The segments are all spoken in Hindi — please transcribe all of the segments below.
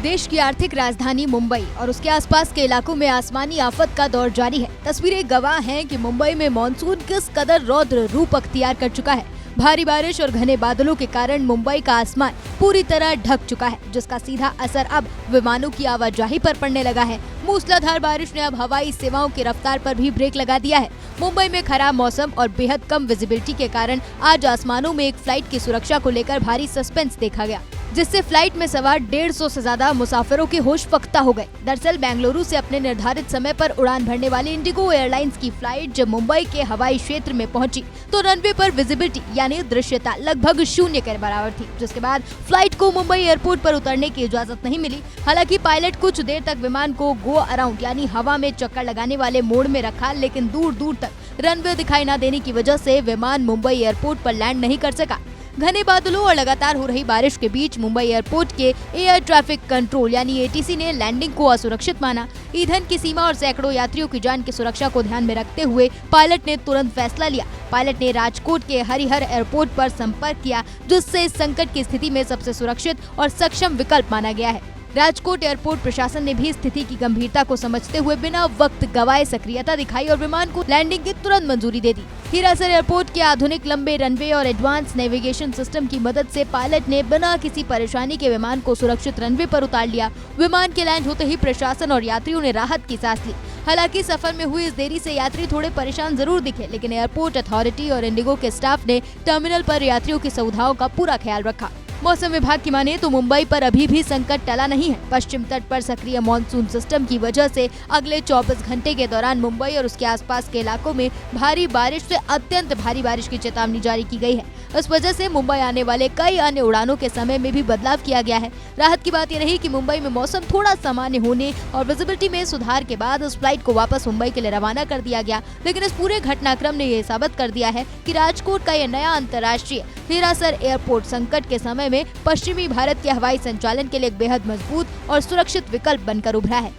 देश की आर्थिक राजधानी मुंबई और उसके आसपास के इलाकों में आसमानी आफत का दौर जारी है। तस्वीरें गवाह हैं कि मुंबई में मानसून किस कदर रौद्र रूप अख्तियार कर चुका है। भारी बारिश और घने बादलों के कारण मुंबई का आसमान पूरी तरह ढक चुका है, जिसका सीधा असर अब विमानों की आवाजाही पर पड़ने लगा है। मूसलाधार बारिश ने अब हवाई सेवाओं की रफ्तार पर भी ब्रेक लगा दिया है। मुंबई में खराब मौसम और बेहद कम विजिबिलिटी के कारण आज आसमानों में एक फ्लाइट की सुरक्षा को लेकर भारी सस्पेंस देखा गया, जिससे फ्लाइट में सवार 150 से ज्यादा मुसाफिरों के होश फख्ता हो गए। दरअसल बेंगलुरु से अपने निर्धारित समय पर उड़ान भरने वाली इंडिगो एयरलाइंस की फ्लाइट जब मुंबई के हवाई क्षेत्र में पहुंची तो रनवे पर विजिबिलिटी यानी दृश्यता लगभग 0 के बराबर थी, जिसके बाद फ्लाइट को मुंबई एयरपोर्ट पर उतरने की इजाजत नहीं मिली। हालांकि पायलट कुछ देर तक विमान को गो अराउंड यानी हवा में चक्कर लगाने वाले मोड में रखा, लेकिन दूर दूर तक रनवे दिखाई न देने की वजह से विमान मुंबई एयरपोर्ट पर लैंड नहीं कर सका। घने बादलों और लगातार हो रही बारिश के बीच मुंबई एयरपोर्ट के एयर ट्रैफिक कंट्रोल यानी एटीसी ने लैंडिंग को असुरक्षित माना। ईंधन की सीमा और सैकड़ों यात्रियों की जान की सुरक्षा को ध्यान में रखते हुए पायलट ने तुरंत फैसला लिया। पायलट ने राजकोट के हरिहर एयरपोर्ट पर संपर्क किया, जिससे इस संकट की स्थिति में सबसे सुरक्षित और सक्षम विकल्प माना गया है। राजकोट एयरपोर्ट प्रशासन ने भी स्थिति की गंभीरता को समझते हुए बिना वक्त गवाए सक्रियता दिखाई और विमान को लैंडिंग की तुरंत मंजूरी दे दी। हिरासर एयरपोर्ट के आधुनिक लंबे रनवे और एडवांस नेविगेशन सिस्टम की मदद से पायलट ने बिना किसी परेशानी के विमान को सुरक्षित रनवे पर उतार लिया। विमान के लैंड होते ही प्रशासन और यात्रियों ने राहत की सांस ली। हालांकि सफर में हुई इस देरी से यात्री थोड़े परेशान जरूर दिखे, लेकिन एयरपोर्ट अथॉरिटी और इंडिगो के स्टाफ ने टर्मिनल पर यात्रियों की सुविधाओं का पूरा ख्याल रखा। मौसम विभाग की माने तो मुंबई पर अभी भी संकट टला नहीं है। पश्चिम तट पर सक्रिय मानसून सिस्टम की वजह से अगले 24 घंटे के दौरान मुंबई और उसके आसपास के इलाकों में भारी बारिश से अत्यंत भारी बारिश की चेतावनी जारी की गई है। इस वजह से मुंबई आने वाले कई अन्य उड़ानों के समय में भी बदलाव किया गया है। राहत की बात यह रही कि मुंबई में मौसम थोड़ा सामान्य होने और विजिबिलिटी में सुधार के बाद इस फ्लाइट को वापस मुंबई के लिए रवाना कर दिया गया। लेकिन इस पूरे घटनाक्रम ने यह साबित कर दिया है कि राजकोट का यह नया अंतर्राष्ट्रीय हिरासर एयरपोर्ट संकट के समय में पश्चिमी भारत के हवाई संचालन के लिए एक बेहद मजबूत और सुरक्षित विकल्प बनकर उभरा है।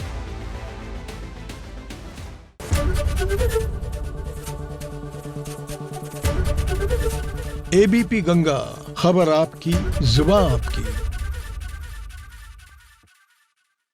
एबीपी गंगा, खबर आपकी, जुबान आपकी।